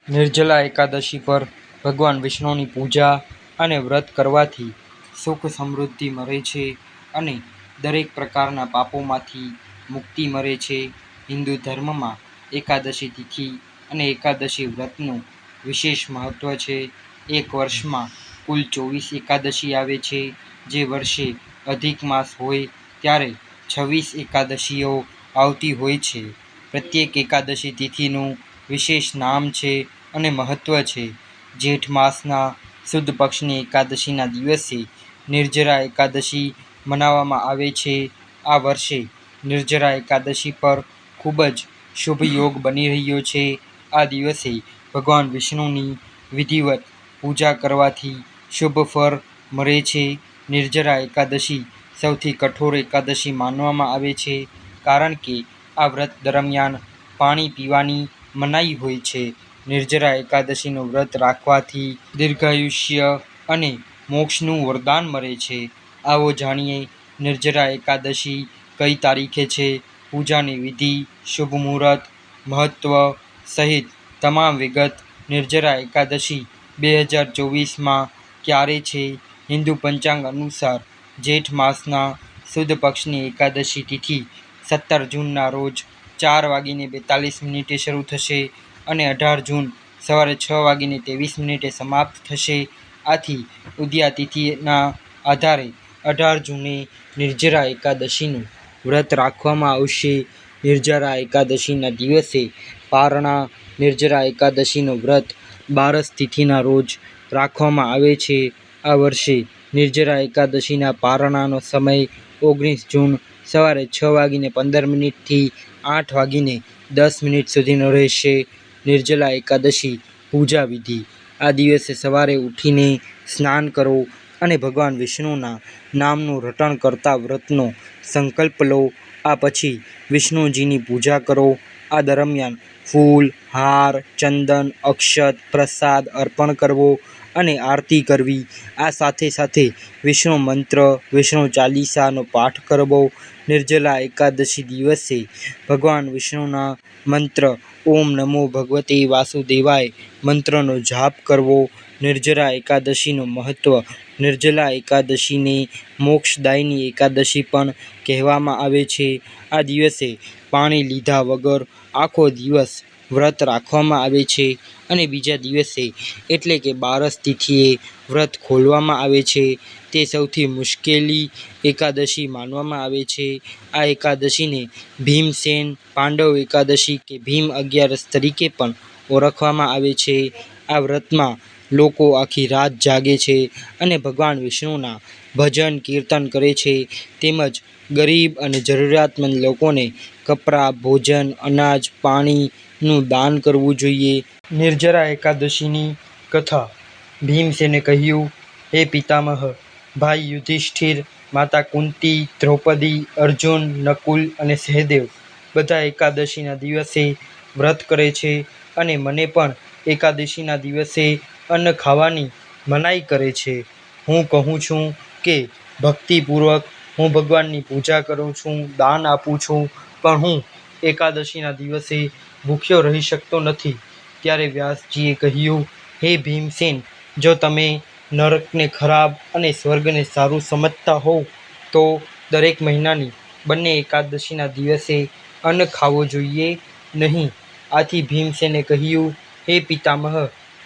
નિર્જલા એકાદશી પર ભગવાન વિષ્ણુની પૂજા અને વ્રત કરવાથી સુખ સમૃદ્ધિ મળે છે અને દરેક પ્રકારના પાપોમાંથી મુક્તિ મળે છે. હિન્દુ ધર્મમાં એકાદશી તિથિ અને એકાદશી વ્રતનું વિશેષ મહત્વ છે. એક વર્ષમાં કુલ 24 એકાદશી આવે છે. જે વર્ષે અધિક માસ હોય ત્યારે 26 એકાદશીઓ આવતી હોય છે. પ્રત્યેક એકાદશી તિથિનું વિશેષ નામ છે અને મહત્વ છે. જેઠ માસના સુદ પક્ષની એકાદશીના દિવસે નિર્જરા એકાદશી મનાવવામાં આવે છે. આ વર્ષે નિર્જરા એકાદશી પર ખૂબ જ શુભ યોગ બની રહ્યો છે. આ દિવસે ભગવાન વિષ્ણુની વિધિવત પૂજા કરવાથી શુભ ફળ મળે છે. નિર્જરા એકાદશી સૌથી કઠોર એકાદશી માનવામાં આવે છે કારણ કે આ વ્રત દરમિયાન પાણી પીવાની મનાઈ હોય છે. નિર્જરા એકાદશીનું વ્રત રાખવાથી દીર્ઘાયુષ્ય અને મોક્ષનું વરદાન મળે છે. આવો જાણીએ નિર્જરા એકાદશી કઈ તારીખે છે, પૂજાની વિધિ, શુભ મુહૂર્ત, મહત્વ સહિત તમામ વિગત. નિર્જરા એકાદશી 2024માં ક્યારે છે? હિન્દુ પંચાંગ અનુસાર જેઠ માસના સુદ પક્ષની એકાદશી તિથિ 17 જૂનના રોજ 4:42 શરૂ થશે અને 18 જૂન સવારે 6:23 સમાપ્ત થશે. આથી ઉદયા તિથિના આધારે 18 જૂને નિર્જરા એકાદશીનું વ્રત રાખવામાં આવશે. નિર્જરા એકાદશીના દિવસે પારણા. નિર્જરા એકાદશીનું વ્રત બારસ તિથિના રોજ રાખવામાં આવે છે. આ વર્ષે નિર્જરા એકાદશીના પારણાનો સમય 19 જૂન સવારે 6:15 થી 8:10 સુધીનો રહેશે. નિર્જલા એકાદશી પૂજા વિધિ. આ દિવસે સવારે ઉઠીને સ્નાન કરો અને ભગવાન વિષ્ણુના નામનું રટણ કરતા વ્રતનો સંકલ્પ લો. આ પછી વિષ્ણુજીની પૂજા કરો. આ દરમિયાન ફૂલ, હાર, ચંદન, અક્ષત, પ્રસાદ અર્પણ કરવો અને આરતી કરવી. આ સાથે સાથે વિષ્ણુ મંત્ર, વિષ્ણુ ચાલીસાનો પાઠ કરવો. નિર્જલા એકાદશી દિવસે ભગવાન વિષ્ણુના મંત્ર ઓમ નમો ભગવતે વાસુદેવાય મંત્રનો જાપ કરવો. નિર્જરા એકાદશીનું મહત્વ. નિર્જલા એકાદશીને મોક્ષદાયિની એકાદશી પણ કહેવામાં આવે છે. આ દિવસે પાણી લીધા વગર આખો દિવસ વ્રત રાખવામાં આવે છે અને બીજા દિવસે એટલે કે બારસ તિથિએ વ્રત ખોલવામાં આવે છે. તે સૌથી મુશ્કેલી એકાદશી માનવામાં આવે છે. આ એકાદશીને ભીમસેન પાંડવ એકાદશી કે ભીમ અગિયારસ તરીકે પણ ઓળખવામાં આવે છે. આ વ્રતમાં લોકો આખી રાત જાગે છે અને ભગવાન વિષ્ણુના ભજન કીર્તન કરે છે. તેમજ ગરીબ અને જરૂરિયાતમંદ લોકોને કપડાં, ભોજન, અનાજ, પાણીનું દાન કરવું જોઈએ. નિર્જરા એકાદશીની કથા. ભીમસેને કહ્યું, હે પિતામહ, ભાઈ યુધિષ્ઠિર, માતા કુંતી, દ્રૌપદી, અર્જુન, નકુલ અને સહદેવ બધા એકાદશીના દિવસે વ્રત કરે છે અને મને પણ એકાદશીના દિવસે અન્ન ખાવાની મનાઈ કરે છે. હું કહું છું કે ભક્તિપૂર્વક હું ભગવાનની પૂજા કરું છું, દાન આપું છું, પણ હું એકાદશીના દિવસે ભૂખ્યો રહી શકતો નથી. ત્યારે વ્યાસજીએ કહ્યું, હે ભીમસેન, જો તમે નરકને ખરાબ અને સ્વર્ગને સારું સમજતા હોવ તો દરેક મહિનાની બંને એકાદશીના દિવસે અન્ન ખાવો જોઈએ નહીં. આથી ભીમસેને કહ્યું, હે પિતામહ,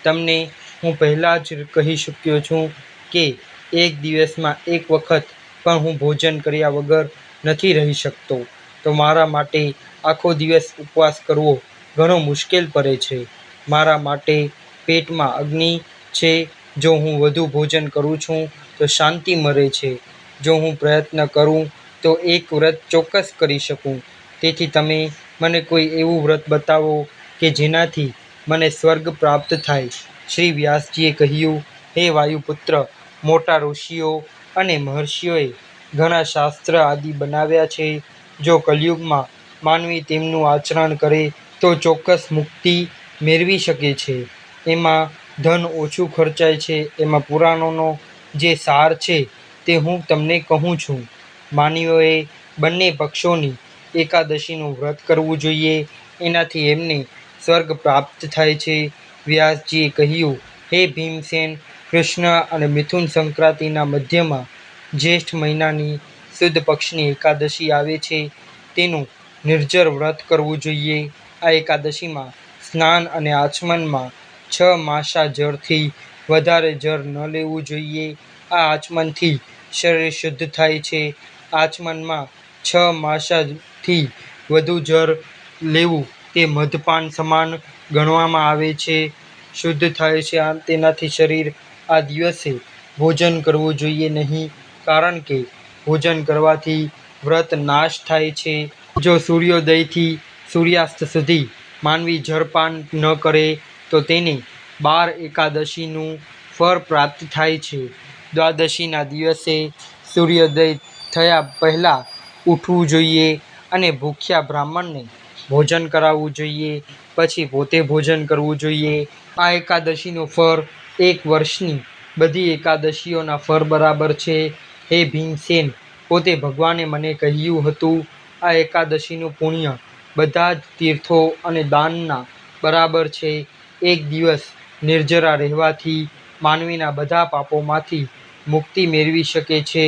તમને હું પહેલાં જ કહી ચૂક્યો છું કે એક દિવસમાં એક વખત પણ હું ભોજન કર્યા વગર નથી રહી શકતો, તો મારા માટે આખો દિવસ ઉપવાસ કરવો ઘણો મુશ્કેલ પડે છે. મારા માટે પેટમાં અગ્નિ છે. જો હું વધુ ભોજન કરું છું તો શાંતિ મળે છે. જો હું પ્રયત્ન કરું તો એક વ્રત ચોક્કસ કરી શકું. તેથી તમે મને કોઈ એવું વ્રત બતાવો કે જેનાથી મને સ્વર્ગ પ્રાપ્ત થાય. શ્રી વ્યાસજીએ કહ્યું, હે વાયુપુત્ર, મોટા ઋષિઓ અને મહર્ષિઓએ ઘણા શાસ્ત્ર આદિ બનાવ્યા છે. જો કલિયુગમાં માનવી તેમનું આચરણ કરે તો ચોક્કસ મુક્તિ મેળવી શકે છે. એમાં ધન ઓછું ખર્ચાય છે. એમાં પુરાણોનો જે સાર છે તે હું તમને કહું છું. માનવીઓએ બંને પક્ષોની એકાદશીનું વ્રત કરવું જોઈએ. એનાથી એમને સ્વર્ગ પ્રાપ્ત થાય છે. વ્યાસજીએ કહ્યું, હે ભીમસેન, કૃષ્ણ અને મિથુન સંક્રાંતિના મધ્યમાં જ્યેષ્ઠ મહિનાની સુદ પક્ષની એકાદશી આવે છે. તેનું નિર્જર વ્રત કરવું જોઈએ. આ એકાદશીમાં સ્નાન અને આચમનમાં 6 માસા જળથી વધારે જળ ન લેવું જોઈએ. આ આચમનથી શરીર શુદ્ધ થાય છે. આચમનમાં 6 માસાથી વધુ જળ લેવું તે મદ્યપાન સમાન ગણવામાં આવે છે. શુદ્ધ થાય છે. તેનાથી શરીર આ દિવસે ભોજન કરવું જોઈએ નહીં, કારણ કે ભોજન કરવાથી વ્રત નાશ થાય છે. જો સૂર્યોદયથી સૂર્યાસ્ત સુધી માનવી જળપાન ન કરે તો તેને 12 એકાદશીનું ફળ પ્રાપ્ત થાય છે. દ્વાદશીના દિવસે સૂર્યોદય થયા પહેલાં ઉઠવું જોઈએ અને ભૂખ્યા બ્રાહ્મણને ભોજન કરાવવું જોઈએ. પછી પોતે ભોજન કરવું જોઈએ. આ એકાદશીનું ફળ 1 વર્ષની બધી એકાદશીઓના ફળ બરાબર છે. હે ભીમસેન, પોતે ભગવાને મને કહ્યું હતું, આ એકાદશીનું પુણ્ય બધા જ તીર્થો અને દાનના બરાબર છે. એક દિવસ નિર્જરા રહેવાથી માનવીના બધા પાપોમાંથી મુક્તિ મેળવી શકે છે.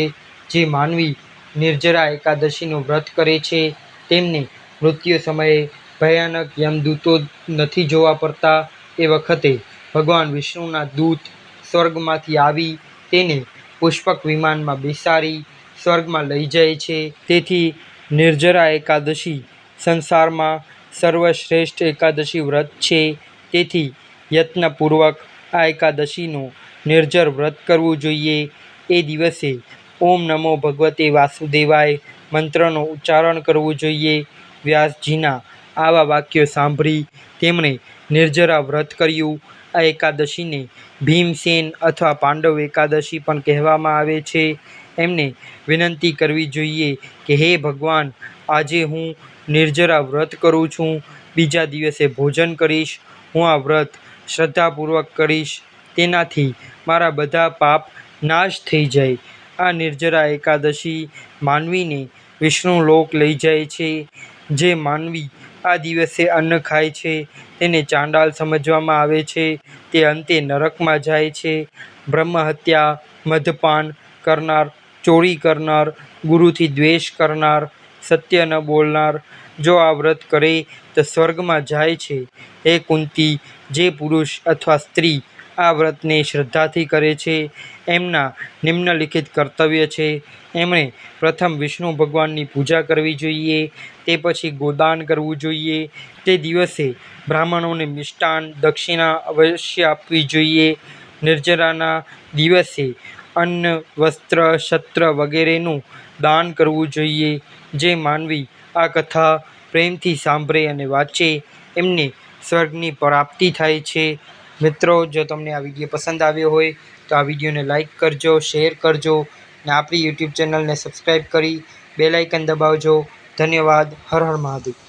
જે માનવી નિર્જરા એકાદશીનું વ્રત કરે છે તેમને મૃત્યુ સમયે ભયાનક યમદૂતો નથી જોવા પડતા. એ વખતે ભગવાન વિષ્ણુના દૂત સ્વર્ગમાંથી આવી તેને પુષ્પક વિમાનમાં બેસાડી સ્વર્ગમાં લઈ જાય છે. તેથી નિર્જરા એકાદશી સંસારમાં સર્વશ્રેષ્ઠ એકાદશી વ્રત છે. તેથી યત્નપૂર્વક આ એકાદશીનું નિર્જર વ્રત કરવું જોઈએ. એ દિવસે ઓમ નમો ભગવતે વાસુદેવાય મંત્રનું ઉચ્ચારણ કરવું જોઈએ. વ્યાસજીના આવા વાક્યો સાંભળી તેમણે નિર્જરા વ્રત કર્યું. આ એકાદશીને ભીમસેન અથવા પાંડવ એકાદશી પણ કહેવામાં આવે છે. એમને વિનંતી કરવી જોઈએ કે હે ભગવાન, આજે હું નિર્જરા વ્રત કરું છું. બીજા દિવસે ભોજન કરીશ. હું આ વ્રત શ્રદ્ધાપૂર્વક કરીશ. તેનાથી મારા બધા પાપ નાશ થઈ જાય. આ નિર્જરા એકાદશી માનવીને વિષ્ણુલોક લઈ જાય છે. જે માનવી આ દિવસે અન્ન ખાય છે તેને ચાંડાલ સમજવામાં આવે છે. તે અંતે નરકમાં જાય છે. બ્રહ્મહત્યા, મદ્યપાન કરનાર, ચોરી કરનાર, ગુરુથી દ્વેષ કરનાર, સત્ય ન બોલનાર જો આ વ્રત કરે તો સ્વર્ગમાં જાય છે. હે કુંતી, જે પુરુષ અથવા સ્ત્રી આ વ્રતને શ્રદ્ધાથી કરે છે એમના નિમ્નલિખિત કર્તવ્ય છે. એમણે પ્રથમ વિષ્ણુ ભગવાનની પૂજા કરવી જોઈએ. તે પછી ગોદાન કરવું જોઈએ. તે દિવસે બ્રાહ્મણોને મિષ્ટાન દક્ષિણા અવશ્ય આપવી જોઈએ. નિર્જરાના દિવસે અન્ન, વસ્ત્ર, ક્ષત્ર વગેરેનું દાન કરવું જોઈએ. જે માનવી આ કથા પ્રેમથી સાંભળે અને વાંચે એમને સ્વર્ગની પ્રાપ્તિ થાય છે. મિત્રો, જો તમને આ વિડીયો પસંદ આવ્યો હોય તો આ વિડીયોને લાઈક કરજો, શેર કરજો અને આપણી યુટ્યુબ ચેનલને સબસ્ક્રાઈબ કરી બેલ આઇકન દબાવજો. ધન્યવાદ. હર હર મહાદેવ.